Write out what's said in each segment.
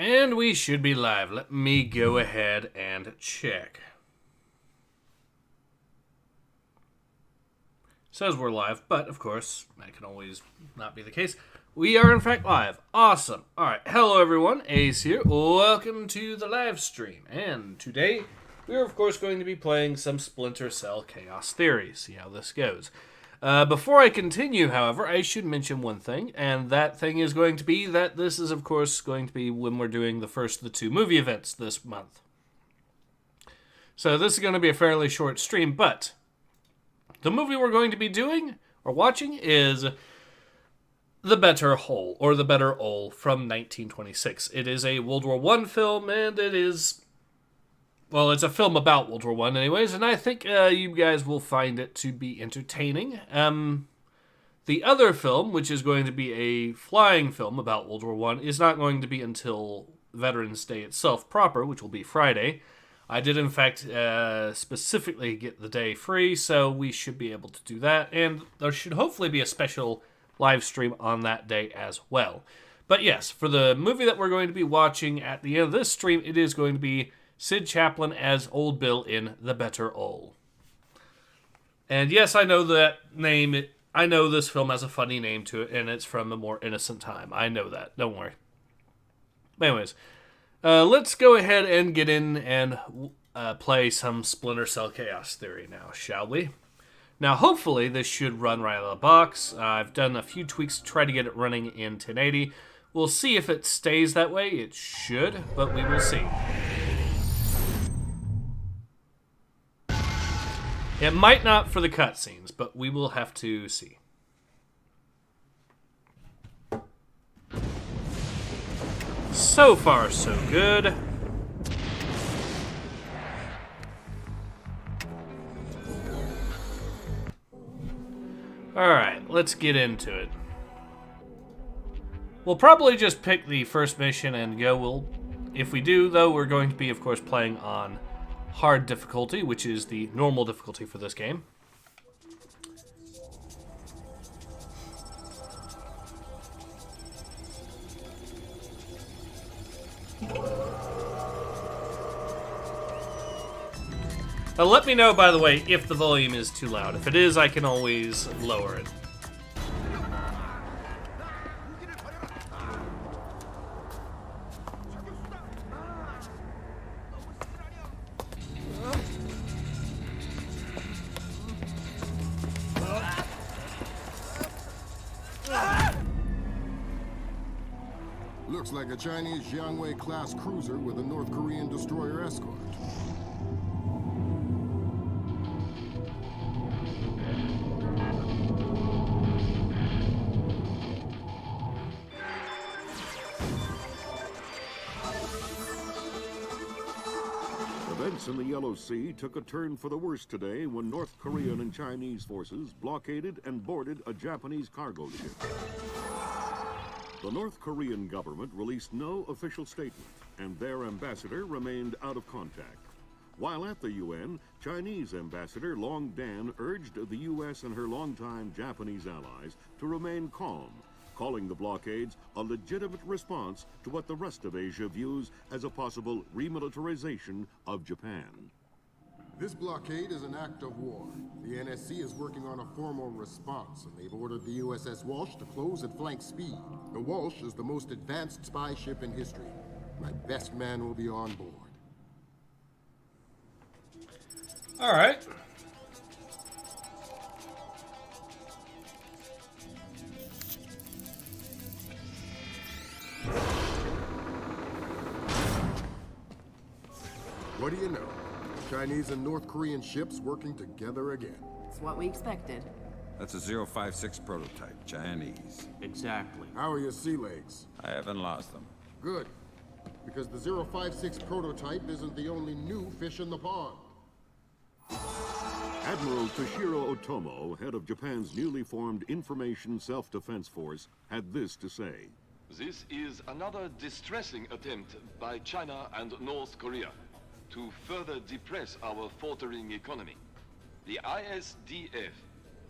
And we should be live. Let me go ahead and check. Says we're live, but of course, that can always not be the case. We are in fact live. Awesome. Alright, hello everyone, Ace here. Welcome to the live stream. And today, we are of course going to be playing some Splinter Cell Chaos Theory. See how this goes. Before I continue, however, I should mention one thing, and that thing is going to be that this is, of course, going to be when we're doing the first of the two movie events this month. So this is going to be a fairly short stream, but the movie we're going to be doing, or watching, is The Better Whole, or The Better Ole, from 1926. It is a World War I film, and it is... well, it's a film about World War I anyways, and I think you guys will find it to be entertaining. The other film, which is going to be a flying film about World War I, is not going to be until Veterans Day itself proper, which will be Friday. I did, in fact, specifically get the day free, so we should be able to do that, and there should hopefully be a special live stream on that day as well. But yes, for the movie that we're going to be watching at the end of this stream, it is going to be Sid Chaplin as Old Bill in The Better Ole. And yes, I know that name. I know this film has a funny name to it, and it's from a more innocent time. I know that. Don't worry. But anyways, let's go ahead and get in and play some Splinter Cell Chaos Theory now, shall we? Now, hopefully, this should run right out of the box. I've done a few tweaks to try to get it running in 1080. We'll see if it stays that way. It should, but we will see. It might not for the cutscenes, but we will have to see. So far, so good. Alright, let's get into it. We'll probably just pick the first mission and go. If we do, though, we're going to be, of course, playing on hard difficulty, which is the normal difficulty for this game. Let me know, by the way, if the volume is too loud. If it is, I can always lower it. Looks like a Chinese Jiangwei-class cruiser with a North Korean destroyer escort. Events in the Yellow Sea took a turn for the worse today when North Korean and Chinese forces blockaded and boarded a Japanese cargo ship. The North Korean government released no official statement, and their ambassador remained out of contact. While at the UN, Chinese Ambassador Long Dan urged the U.S. and her longtime Japanese allies to remain calm, calling the blockades a legitimate response to what the rest of Asia views as a possible remilitarization of Japan. This blockade is an act of war. The NSC is working on a formal response, and they've ordered the USS Walsh to close at flank speed. The Walsh is the most advanced spy ship in history. My best man will be on board. All right. What do you know? Chinese and North Korean ships working together again. It's what we expected. That's a 056 prototype, Chinese. Exactly. How are your sea legs? I haven't lost them. Good. Because the 056 prototype isn't the only new fish in the pond. Admiral Toshiro Otomo, head of Japan's newly formed Information Self-Defense Force, had this to say. This is another distressing attempt by China and North Korea to further depress our faltering economy. The ISDF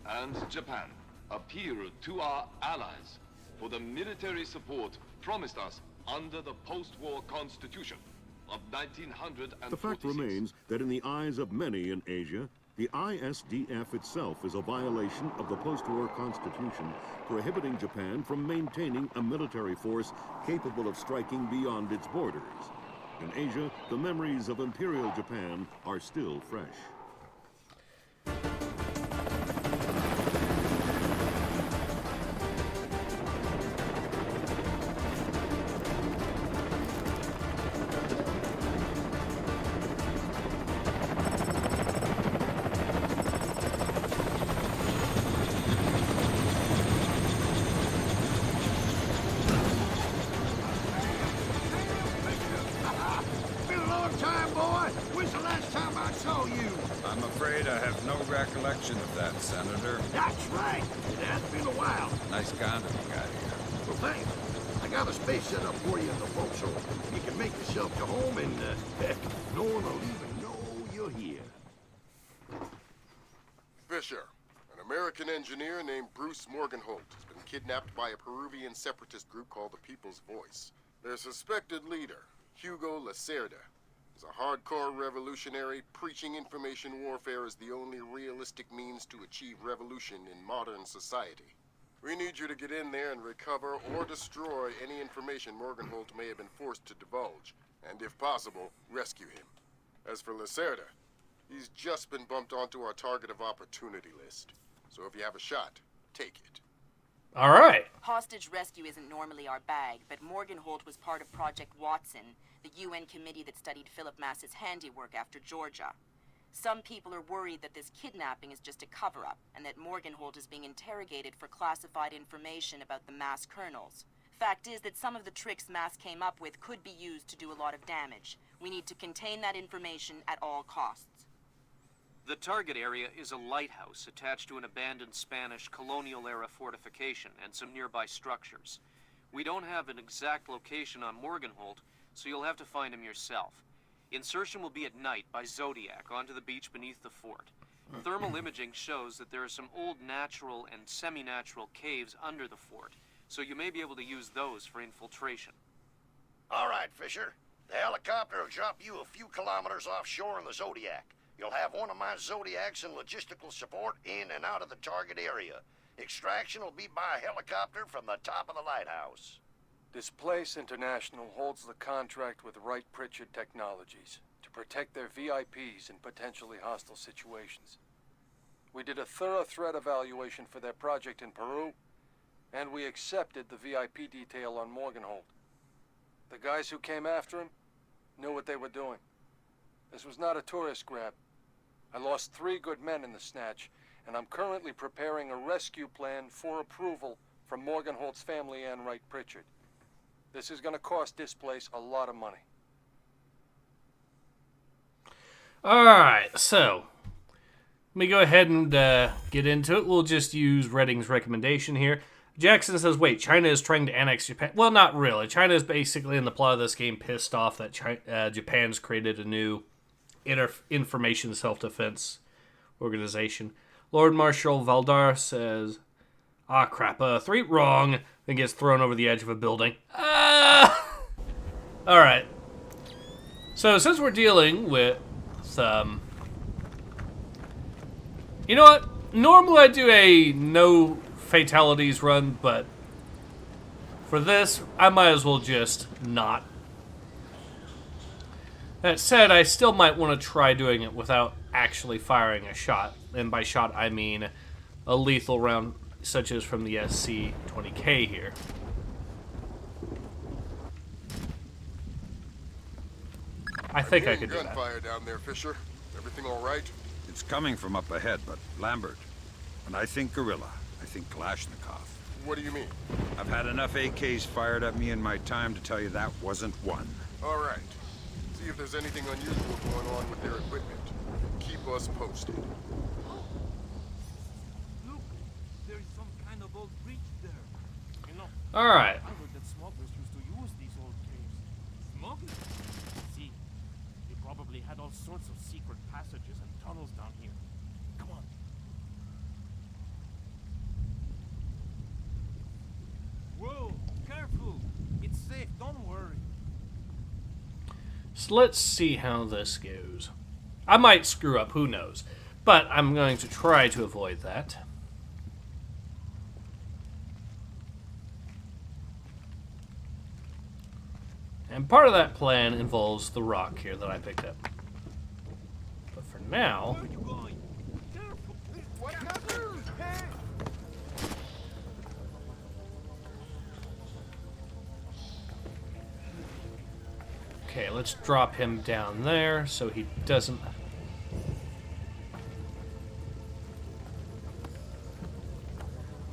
and Japan appeal to our allies for the military support promised us under the post-war Constitution of 1946. The fact remains that in the eyes of many in Asia, the ISDF itself is a violation of the post-war Constitution, prohibiting Japan from maintaining a military force capable of striking beyond its borders. In Asia, the memories of Imperial Japan are still fresh. I'm afraid I have no recollection of that, Senator. That's right. It has been a while. Nice condom you got here. Well, thanks. I got a space set up for you in the vault, so you can make yourself to home, and heck, no one will even know you're here. Fisher, an American engineer named Bruce Morgenholt, has been kidnapped by a Peruvian separatist group called the People's Voice. Their suspected leader, Hugo Lacerda, is a hardcore revolutionary preaching information warfare as the only realistic means to achieve revolution in modern society. We need you to get in there and recover or destroy any information Morgenholt may have been forced to divulge, and if possible, rescue him. As for Lacerda, he's just been bumped onto our target of opportunity list. So if you have a shot, take it. All right. Hostage rescue isn't normally our bag, but Morgenholt was part of Project Watson, the UN committee that studied Philip Mass's handiwork after Georgia. Some people are worried that this kidnapping is just a cover-up, and that Morgenholt is being interrogated for classified information about the Mass kernels. Fact is that some of the tricks Mass came up with could be used to do a lot of damage. We need to contain that information at all costs. The target area is a lighthouse attached to an abandoned Spanish colonial-era fortification and some nearby structures. We don't have an exact location on Morgenholt, so you'll have to find him yourself. Insertion will be at night by Zodiac onto the beach beneath the fort. Thermal imaging shows that there are some old natural and semi-natural caves under the fort, so you may be able to use those for infiltration. All right, Fisher. The helicopter will drop you a few kilometers offshore in the Zodiac. You'll have one of my Zodiacs and logistical support in and out of the target area. Extraction will be by helicopter from the top of the lighthouse. Displace International holds the contract with Wright Pritchard Technologies to protect their VIPs in potentially hostile situations. We did a thorough threat evaluation for their project in Peru, and we accepted the VIP detail on Morgenholt. The guys who came after him knew what they were doing. This was not a tourist grab. I lost 3 good men in the snatch, and I'm currently preparing a rescue plan for approval from Morgenholt's family and Wright Pritchard. This is going to cost Displace a lot of money. Alright, so let me go ahead and get into it. We'll just use Redding's recommendation here. Jackson says, wait, China is trying to annex Japan. Well, not really. China is basically, in the plot of this game, pissed off that Japan's created a new information self-defense organization. Lord Marshal Valdar says, ah, crap, 3 wrong, then gets thrown over the edge of a building. Alright. So, since we're dealing with some... You know what? Normally I do a no fatalities run, but for this, I might as well just not. That said, I still might want to try doing it without actually firing a shot. And by shot, I mean a lethal round, such as from the SC-20K here. I think I could do that. Gunfire down there, Fisher. Everything all right? It's coming from up ahead, but Lambert. When I think gorilla, I think Kalashnikov. What do you mean? I've had enough AKs fired at me in my time to tell you that wasn't one. All right. See if there's anything unusual going on with their equipment. Keep us posted. Look, there's some kind of old bridge there. You know, Alright. I heard that smugglers used to use these old caves. Smugglers? See, they probably had all sorts of secret passages and tunnels down here. Come on. Whoa, careful. It's safe, don't worry. So let's see how this goes. I might screw up, who knows. But I'm going to try to avoid that. And part of that plan involves the rock here that I picked up. But for now... Okay, let's drop him down there so he doesn't...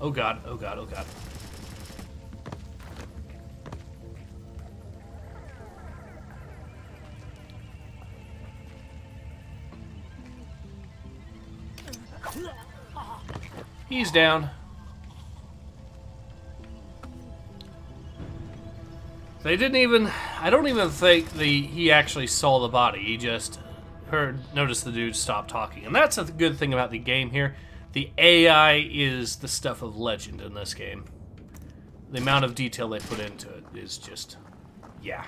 Oh god, oh god, oh god. He's down. They didn't even... I don't even think he actually saw the body. He just noticed the dude stop talking. And that's a good thing about the game here. The AI is the stuff of legend in this game. The amount of detail they put into it is just... yeah.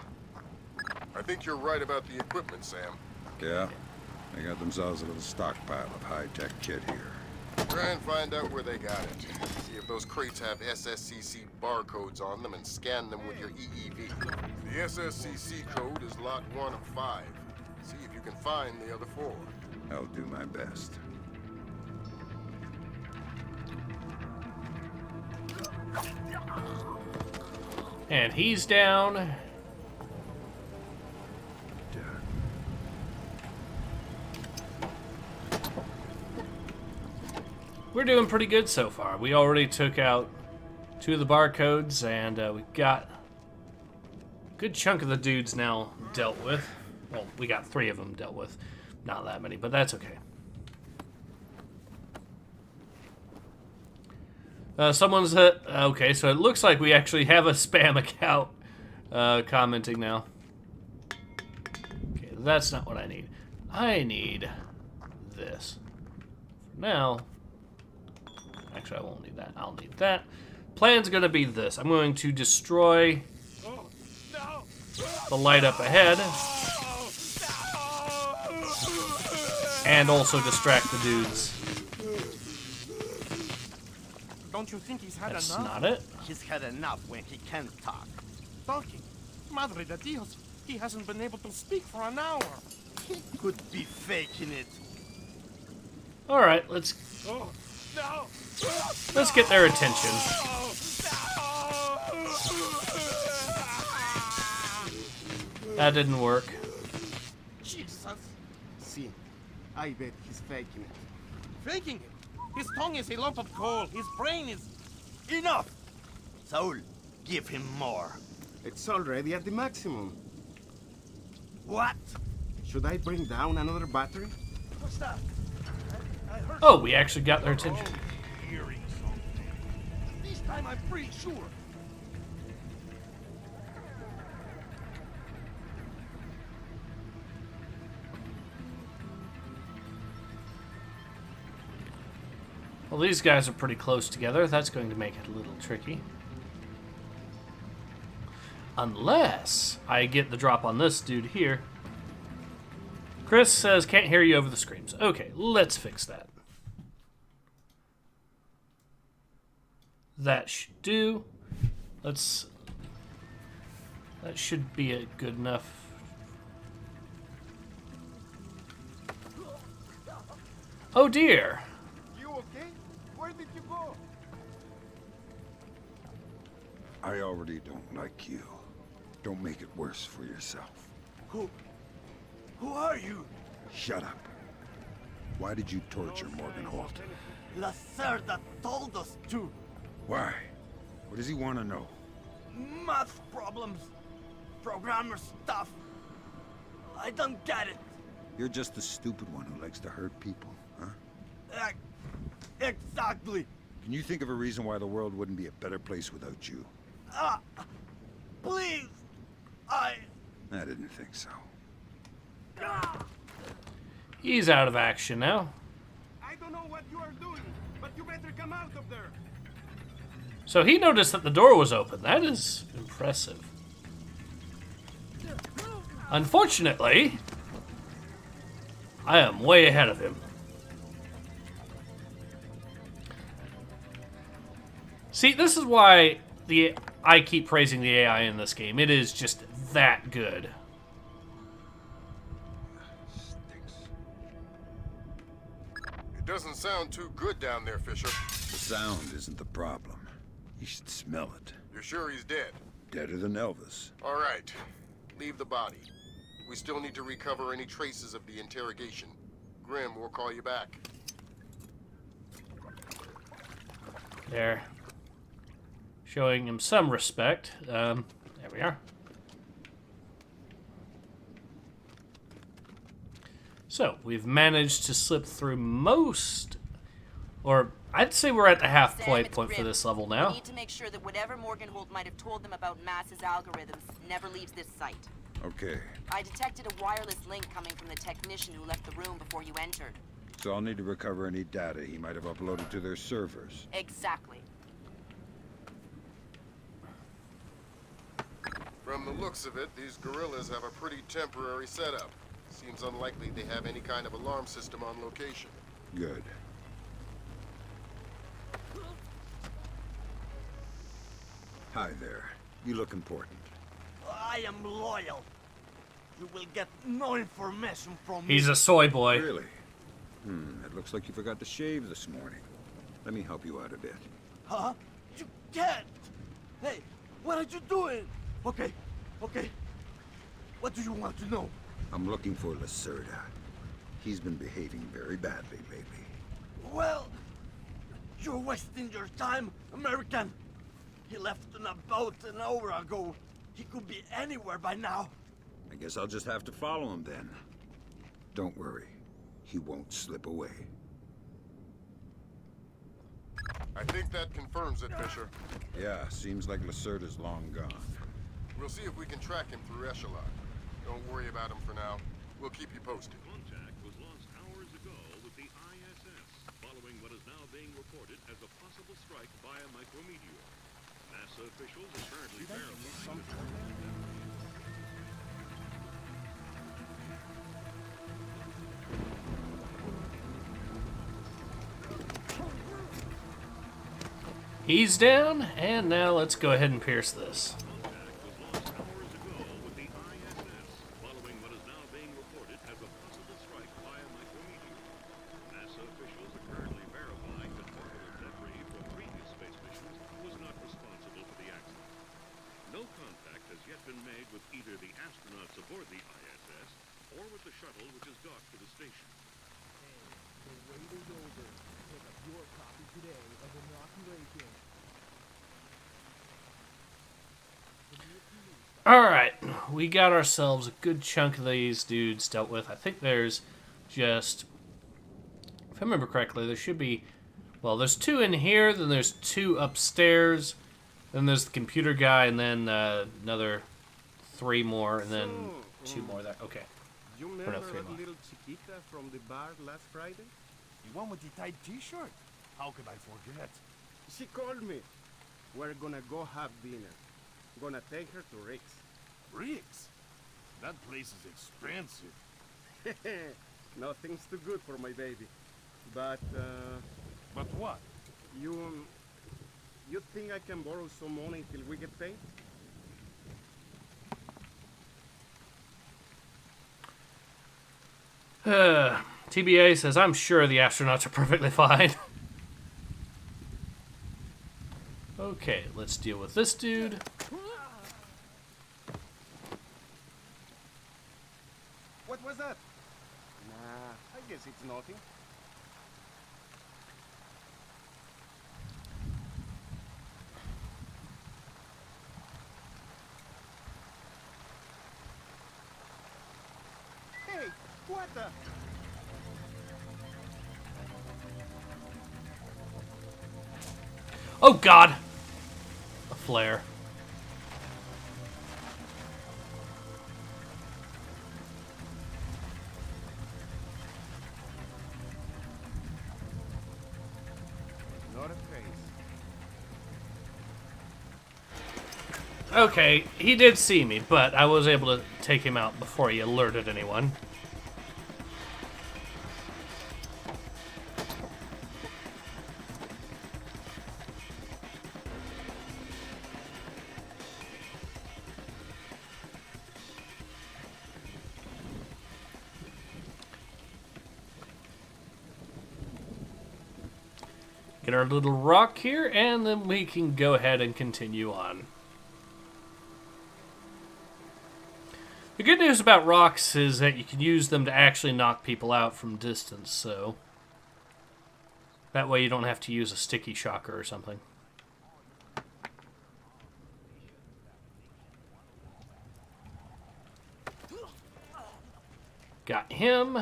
I think you're right about the equipment, Sam. Yeah? They got themselves a little stockpile of high-tech kit here. Try and find out where they got it. See if those crates have SSCC barcodes on them and scan them with your EEV. The SSCC code is lot 1 of 5. See if you can find the other 4. I'll do my best. And he's down. We're doing pretty good so far. We already took out 2 of the barcodes, and we got a good chunk of the dudes now dealt with. Well, we got 3 of them dealt with. Not that many, but that's okay. Someone's... okay, so it looks like we actually have a spam account commenting now. Okay, that's not what I need. I need this. For now... Actually, I won't need that. I'll need that. Plan's going to be this. I'm going to destroy the light up ahead. And also distract the dudes. Don't you think he's had That's enough? not it. He's had enough when he can't talk. Talking? Madre de Dios, he hasn't been able to speak for an hour. He could be faking it. Alright, let's get their attention. That didn't work. Jesus. See, I bet he's faking it. Faking it? His tongue is a lump of coal. His brain is... Enough! Saul, give him more. It's already at the maximum. What? Should I bring down another battery? What's that? I heard... Oh, we actually got their attention. Hearing something. This time I'm pretty sure. Well, these guys are pretty close together. That's going to make it a little tricky. Unless I get the drop on this dude here. Chris says, can't hear you over the screams. Okay, let's fix that. That should do. That should be a good enough. Oh dear. You okay? Where did you go? I already don't like you. Don't make it worse for yourself. Who are you? Shut up. Why did you torture Morgan Holt? Lacerda told us to. Why? What does he want to know? Math problems. Programmer stuff. I don't get it. You're just the stupid one who likes to hurt people, huh? Exactly. Can you think of a reason why the world wouldn't be a better place without you? Please. I didn't think so. He's out of action now. I don't know what you are doing, but you better come out of there. So he noticed that the door was open. That is impressive. Unfortunately, I am way ahead of him. See, this is why I keep praising the AI in this game. It is just that good. It doesn't sound too good down there, Fisher. The sound isn't the problem. You should smell it. You're sure he's dead? Deader than Elvis. All right. Leave the body. We still need to recover any traces of the interrogation. Grim will call you back. There. Showing him some respect. There we are. So, we've managed to slip through most, or I'd say we're at the halfway point for this level now. We need to make sure that whatever Morgenholt might have told them about Mass's algorithms never leaves this site. Okay, I detected a wireless link coming from the technician who left the room before you entered. so I'll need to recover any data he might have uploaded to their servers. Exactly. From the looks of it, these guerrillas have a pretty temporary setup. Seems unlikely they have any kind of alarm system on location. Good. Hi there. You look important. I am loyal. You will get no information from me. He's a soy boy. Really? It looks like you forgot to shave this morning. Let me help you out a bit. Huh? You can't! Hey, what are you doing? Okay, okay. What do you want to know? I'm looking for Lacerda. He's been behaving very badly lately. Well, you're wasting your time, American. He left on a boat an hour ago. He could be anywhere by now. I guess I'll just have to follow him then. Don't worry. He won't slip away. I think that confirms it, Fisher. Yeah, seems like Lacerda's long gone. We'll see if we can track him through Echelon. Don't worry about him for now. We'll keep you posted. Contact was lost hours ago with the ISS, following what is now being reported as a possible strike by a micrometeor. NASA officials are currently verifying the He's down, and now let's go ahead and pierce this. Alright, we got ourselves a good chunk of these dudes dealt with. I think there's just, if I remember correctly, there should be, well, there's 2 in here, then there's 2 upstairs, then there's the computer guy, and then another 3 more, and then 2 more there. Okay. You remember that little chiquita from the bar last Friday? The one with the tight t-shirt? How could I forget? She called me. We're gonna go have dinner. Gonna take her to Rick's. Rick's? That place is expensive. Nothing's too good for my baby. But, But what? you think I can borrow some money till we get paid? TBA says, I'm sure the astronauts are perfectly fine. Okay, let's deal with this dude. What was that? Nah, I guess it's nothing. Hey, what the? Oh god! A flare. Not a trace. Okay, he did see me, but I was able to take him out before he alerted anyone. Get our little rock here, and then we can go ahead and continue on. The good news about rocks is that you can use them to actually knock people out from distance, so that way you don't have to use a sticky shocker or something. Got him.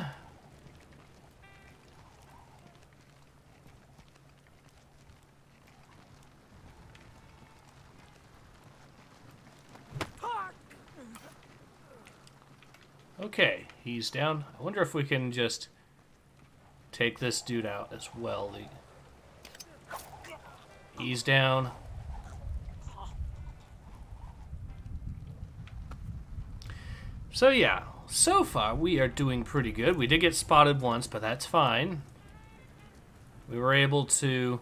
Okay, he's down. I wonder if we can just take this dude out as well. He's down. So yeah, so far we are doing pretty good. We did get spotted once, but that's fine. We were able to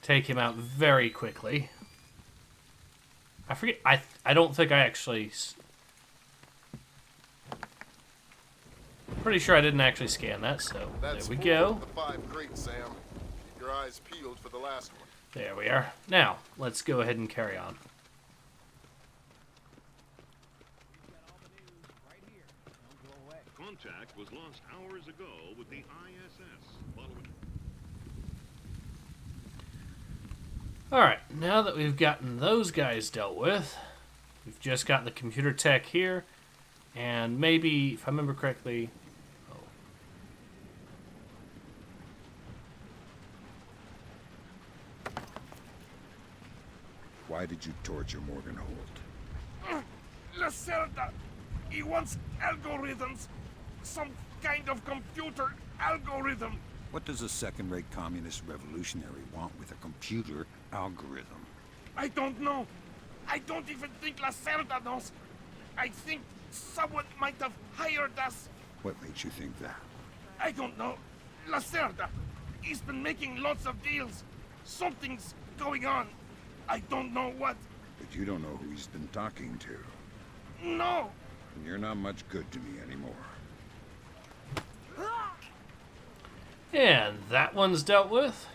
take him out very quickly. I forget, I don't think I actually... Pretty sure I didn't actually scan that, so there we go. The 5 crates, Sam. Keep your eyes peeled for the last one. There we are. Now, let's go ahead and carry on. Contact was lost hours ago with the ISS. Following. Alright, now that we've gotten those guys dealt with, we've just got the computer tech here, and maybe, if I remember correctly... Why did you torture Morgan Holt? Lacerda! He wants algorithms. Some kind of computer algorithm. What does a second-rate communist revolutionary want with a computer algorithm? I don't know. I don't even think Lacerda knows. I think someone might have hired us. What makes you think that? I don't know. Lacerda. He's been making lots of deals. Something's going on. I don't know what. But you don't know who he's been talking to. No. And you're not much good to me anymore. And that one's dealt with.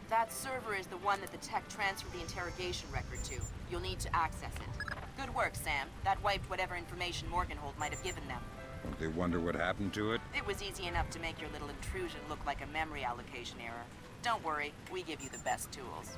That server is the one that the tech transferred the interrogation record to. You'll need to access it. Good work, Sam. That wiped whatever information Morganhold might have given them. Don't they wonder what happened to it? It was easy enough to make your little intrusion look like a memory allocation error. Don't worry, we give you the best tools.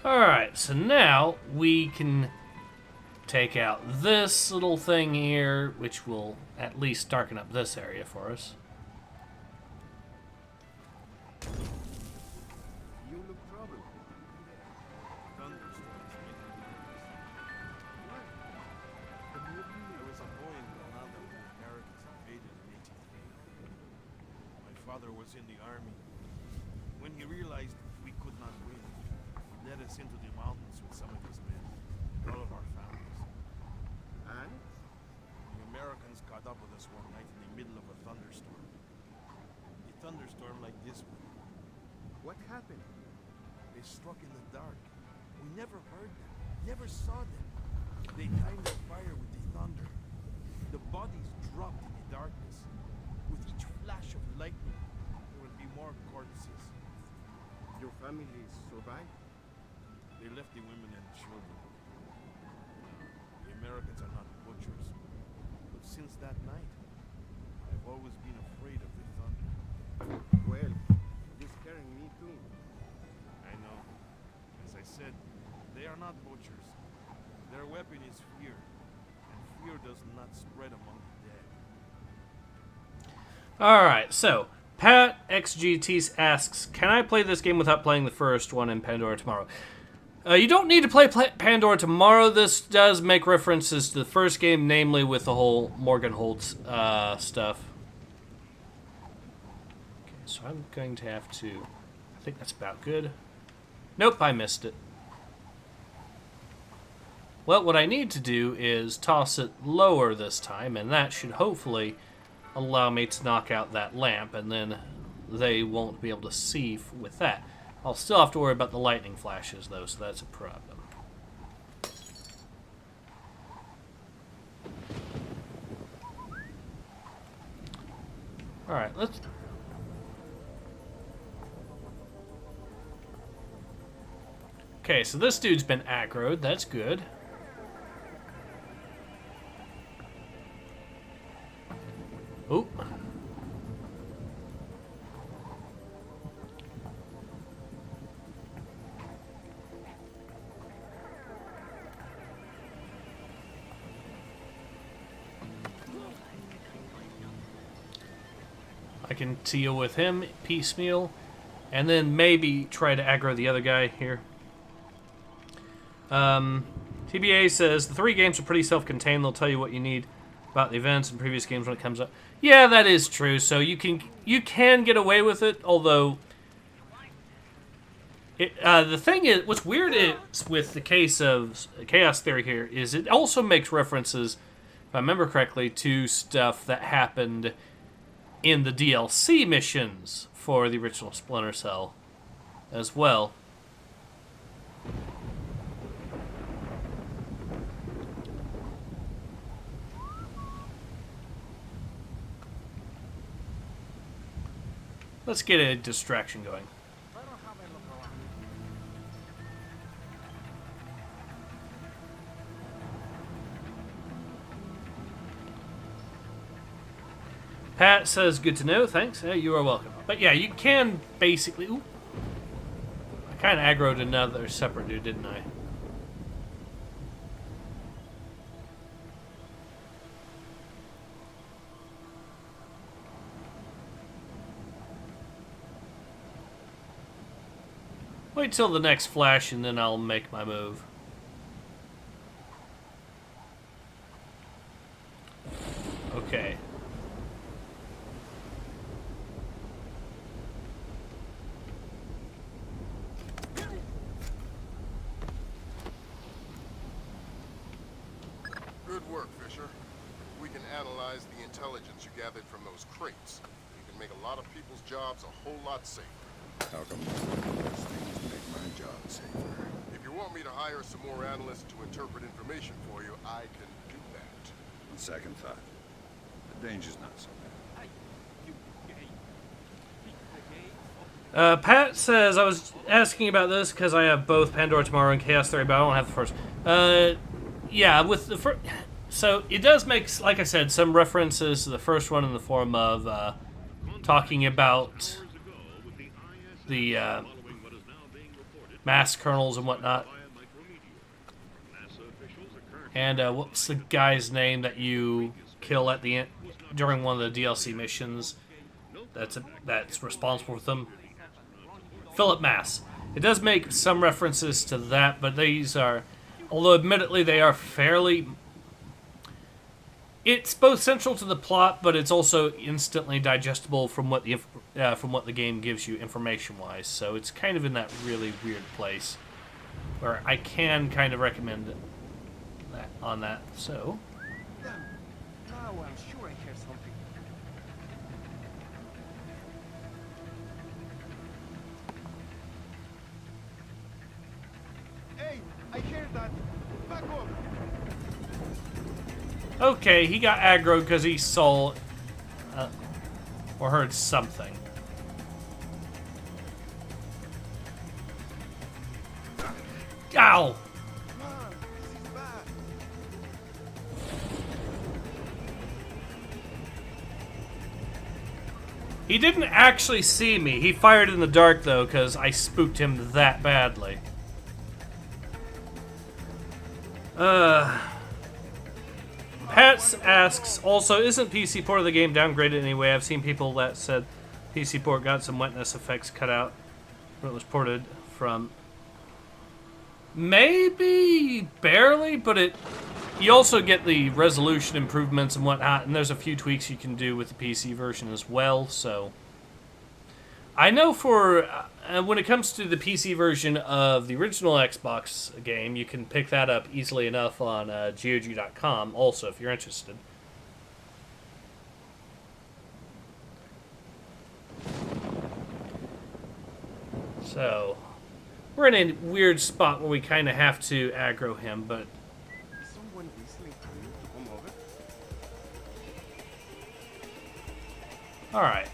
Alright, so now we can take out this little thing here, which will at least darken up this area for us. You look troubled. There was a boy in Granada when the Americans invaded in 1880. My father was in the army. When he realized we could not win, he led us into the mountains with some of his men, all of our families. And? The Americans caught up with us one night in the middle of a thunderstorm. A thunderstorm like this one. What happened? They struck in the dark. We never heard them, never saw them. They timed the fire with the thunder. The bodies dropped in the darkness. With each flash of lightning, there would be more corpses. Your family survived? They left the women and children. The Americans are not butchers. But since that night, I've always been afraid of the thunder. Well, you're scaring me too. I know. As I said, they are not butchers. Their weapon is fear. And fear does not spread among the dead. Alright, so Pat XGT asks, can I play this game without playing the first one in Pandora tomorrow? You don't need to play Pandora tomorrow. This does make references to the first game, namely with the whole Morgan Holtz stuff. Okay, so I'm going to have to... I think that's about good. Nope, I missed it. Well, what I need to do is toss it lower this time, and that should hopefully allow me to knock out that lamp, and then they won't be able to see with that. I'll still have to worry about the lightning flashes, though, so that's a problem. Alright, let's... Okay, so this dude's been aggroed. That's good. Oop. I can deal with him piecemeal, and then maybe try to aggro the other guy here. TBA says the 3 games are pretty self-contained. They'll tell you what you need about the events and previous games when it comes up. Yeah, that is true. So you can get away with it, although the thing is, what's weird is with the case of Chaos Theory here is it also makes references, if I remember correctly, to stuff that happened in the DLC missions for the original Splinter Cell as well. Let's get a distraction going. Pat says, good to know, thanks. You are welcome. But yeah, you can basically... Ooh, I kind of aggroed another separate dude, didn't I? Wait till the next flash and then I'll make my move. Okay. Good work, Fisher. We can analyze the intelligence you gathered from those crates. You can make a lot of people's jobs a whole lot safer. How come those things make my job safer? If you want me to hire some more analysts to interpret information for you, I can do that. On second thought, the danger's not so bad. Pat says, I was asking about this because I have both Pandora tomorrow and Chaos Theory, but I don't have the first. Yeah, with the first... So, it does make, like I said, some references to the first one in the form of talking about the mass kernels and whatnot. And what's the guy's name that you kill at the end during one of the DLC missions? That's responsible for them. Philip Mass. It does make some references to that, but these are, although admittedly they are fairly. It's both central to the plot, but it's also instantly digestible from what the game gives you information-wise. So it's kind of in that really weird place where I can kind of recommend that on that. So. Now I'm sure I hear something. Hey, I hear that. Back up. Okay, he got aggroed because he saw or heard something. Ow! He didn't actually see me. He fired in the dark, though, because I spooked him that badly. Pat asks, also, isn't PC port of the game downgraded anyway? I've seen people that said PC port got some wetness effects cut out when it was ported from... Maybe barely, but you also get the resolution improvements and whatnot, and there's a few tweaks you can do with the PC version as well, so... I know for... when it comes to the PC version of the original Xbox game, you can pick that up easily enough on GOG.com also, if you're interested. So, we're in a weird spot where we kind of have to aggro him, but... Someone whistling for you to come over? Alright.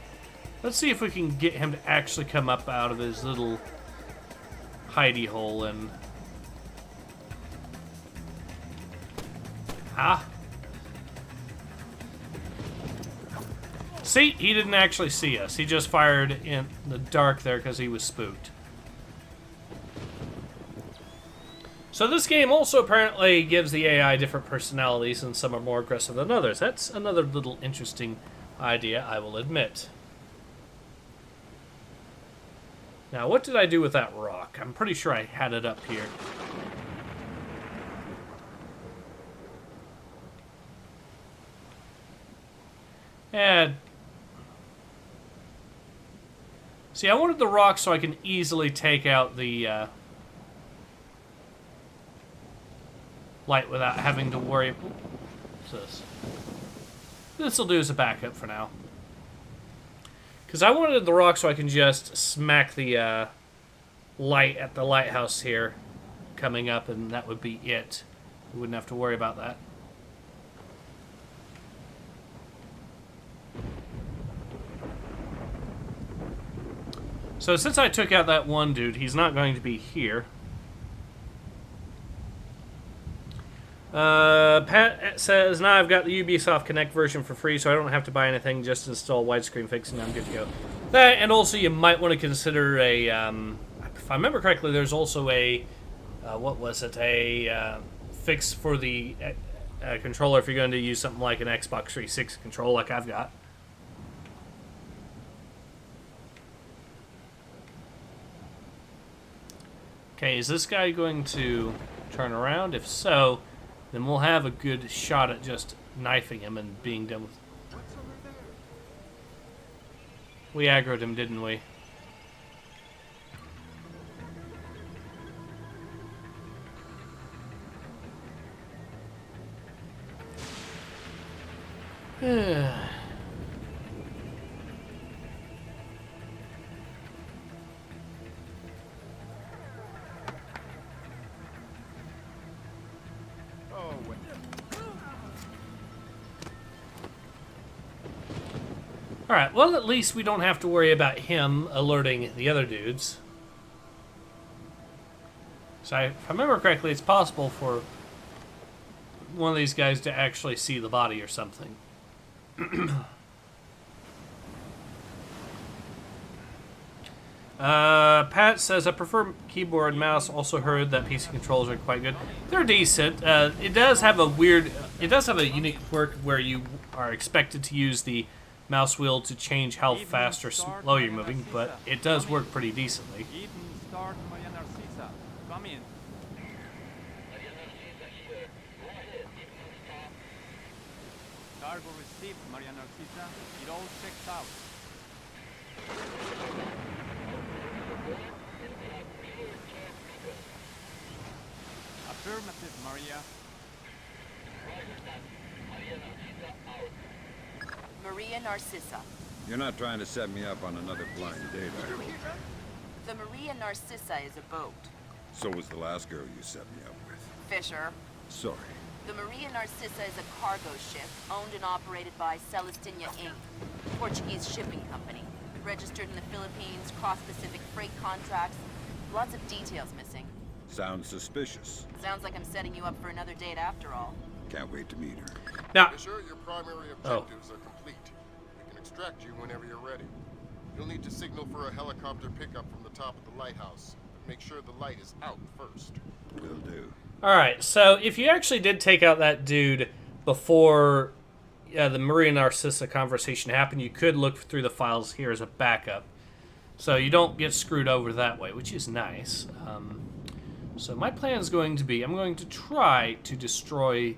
Let's see if we can get him to actually come up out of his little hidey hole and... Ah. See? He didn't actually see us. He just fired in the dark there because he was spooked. So this game also apparently gives the AI different personalities, and some are more aggressive than others. That's another little interesting idea, I will admit. Now, what did I do with that rock? I'm pretty sure I had it up here. And... see, I wanted the rock so I can easily take out the light without having to worry. What's this? This will do as a backup for now. Because I wanted the rock so I can just smack the light at the lighthouse here coming up, and that would be it. We wouldn't have to worry about that. So since I took out that one dude, he's not going to be here. Pat says, now I've got the Ubisoft Connect version for free, so I don't have to buy anything, just install widescreen fix and I'm good to go. That, and also you might want to consider a, if I remember correctly, there's also a, what was it, a fix for the controller if you're going to use something like an Xbox 360 controller like I've got. Okay, is this guy going to turn around? If so, then we'll have a good shot at just knifing him and being done with... What's over there? We aggroed him, didn't we? Alright, well at least we don't have to worry about him alerting the other dudes. So if I remember correctly, it's possible for one of these guys to actually see the body or something. Pat says, I prefer keyboard and mouse. Also heard that PC controls are quite good. They're decent. It does have a unique quirk where you are expected to use the mouse wheel to change how fast or slow you're moving, but it does work pretty decently. Come in. Cargo received, Maria Narcisa. It all checks out. Affirmative, Maria. Maria Narcissa. You're not trying to set me up on another blind date, are you? The Maria Narcissa is a boat. So was the last girl you set me up with. Fisher. Sorry. The Maria Narcissa is a cargo ship owned and operated by Celestina Inc., Portuguese shipping company. Registered in the Philippines, cross-Pacific freight contracts. Lots of details missing. Sounds suspicious. Sounds like I'm setting you up for another date after all. Can't wait to meet her. Now, Fisher, your primary objectives are complete. We can extract you whenever you're ready. You'll need to signal for a helicopter pickup from the top of the lighthouse. But make sure the light is out first. Will do. alright, so if you actually did take out that dude before the Maria Narcissa conversation happened, you could look through the files here as a backup. So you don't get screwed over that way, which is nice. So my plan is going to be, I'm going to try to destroy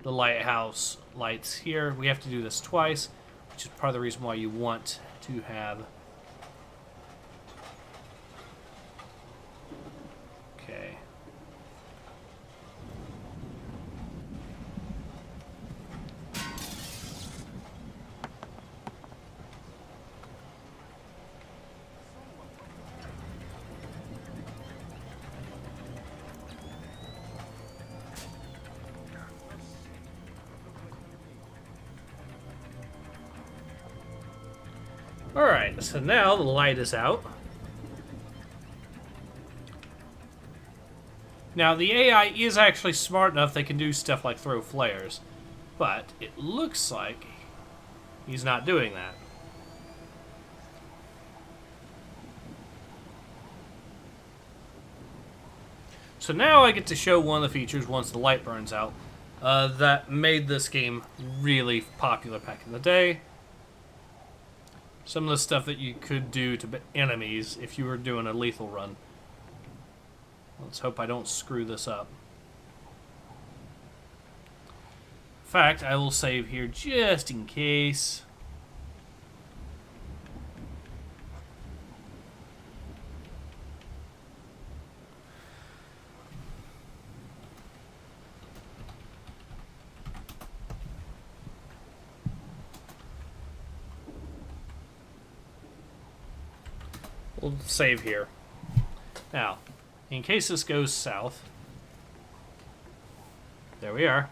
the lighthouse lights here. We have to do this twice, which is part of the reason why you want to have... Okay. Alright, so now the light is out. Now, the AI is actually smart enough they can do stuff like throw flares, but it looks like he's not doing that. So now I get to show one of the features once the light burns out that made this game really popular back in the day. Some of the stuff that you could do to enemies if you were doing a lethal run. Let's hope I don't screw this up. In fact, I will save here just in case. We'll save here. Now, in case this goes south, there we are.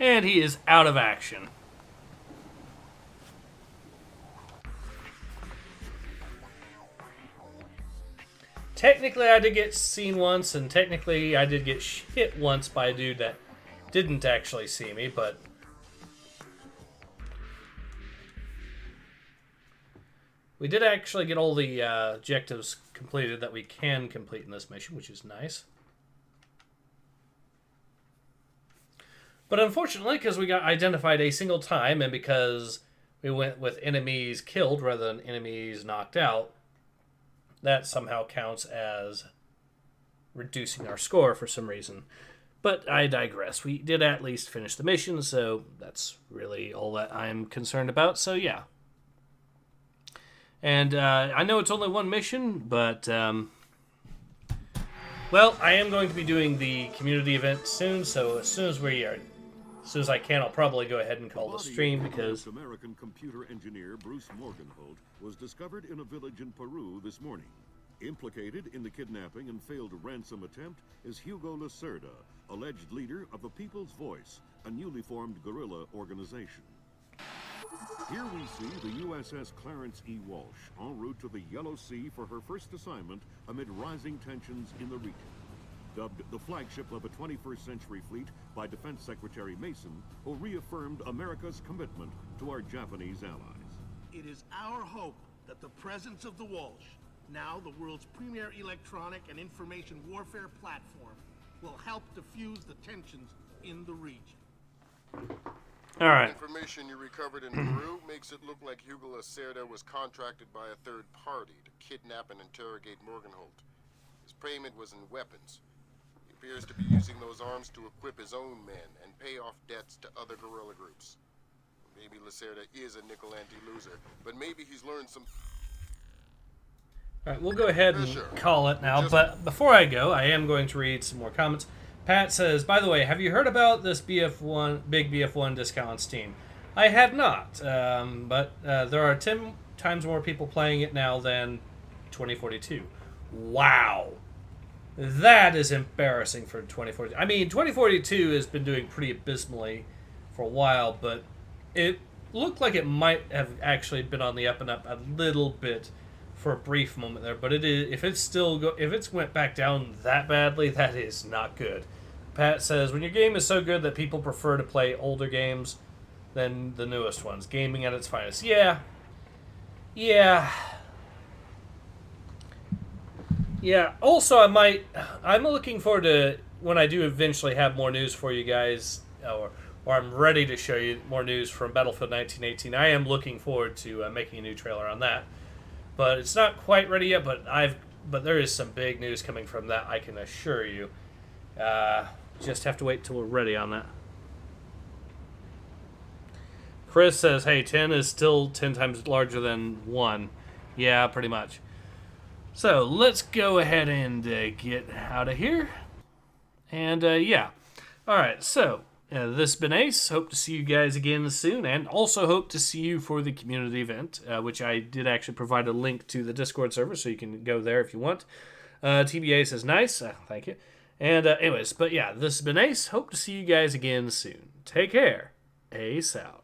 And he is out of action. Technically, I did get seen once, and technically, I did get hit once by a dude that didn't actually see me, but... we did actually get all the objectives completed that we can complete in this mission, which is nice. But unfortunately, because we got identified a single time, and because we went with enemies killed rather than enemies knocked out, that somehow counts as reducing our score for some reason. But I digress. We did at least finish the mission, so that's really all that I'm concerned about. So yeah. And I know it's only one mission, but... well, I am going to be doing the community event soon, so as soon as I can, I'll probably go ahead and call the stream, because... American computer engineer Bruce Morgenholt was discovered in a village in Peru this morning. Implicated in the kidnapping and failed ransom attempt is Hugo Lacerda, alleged leader of the People's Voice, a newly formed guerrilla organization. Here we see the USS Clarence E. Walsh en route to the Yellow Sea for her first assignment amid rising tensions in the region. Dubbed the flagship of a 21st century fleet by Defense Secretary Mason, who reaffirmed America's commitment to our Japanese allies. It is our hope that the presence of the Walsh, now the world's premier electronic and information warfare platform, will help diffuse the tensions in the region. All right. Information you recovered in Peru makes it look like Hugo Lacerda was contracted by a third party to kidnap and interrogate Morgenholt. His payment was in weapons. He appears to be using those arms to equip his own men and pay off debts to other guerrilla groups. Maybe Lacerda is a nickel-ante loser, but maybe he's learned some... Alright, we'll go ahead and call it now, but before I go, I am going to read some more comments. Pat says, by the way, have you heard about this BF1, big BF1 discount on Steam? I had not, but there are 10 times more people playing it now than 2042. Wow. That is embarrassing for 2042. I mean, 2042 has been doing pretty abysmally for a while, but it looked like it might have actually been on the up and up a little bit for a brief moment there, but it is, if it's went back down that badly, that is not good. Pat says, when your game is so good that people prefer to play older games than the newest ones, gaming at its finest. Yeah. Yeah. Also, I'm looking forward to when I do eventually have more news for you guys, or I'm ready to show you more news from Battlefield 1918. I am looking forward to making a new trailer on that, but it's not quite ready yet. But there is some big news coming from that, I can assure you. Just have to wait till we're ready on that. Chris says, hey, 10 is still 10 times larger than 1. Yeah, pretty much. So, let's go ahead and get out of here. And, yeah. Alright, so, this has been Ace. Hope to see you guys again soon. And also hope to see you for the community event, which I did actually provide a link to the Discord server, so you can go there if you want. TBA says, nice. Thank you. And, anyways, but yeah, this has been Ace. Hope to see you guys again soon. Take care. Ace out.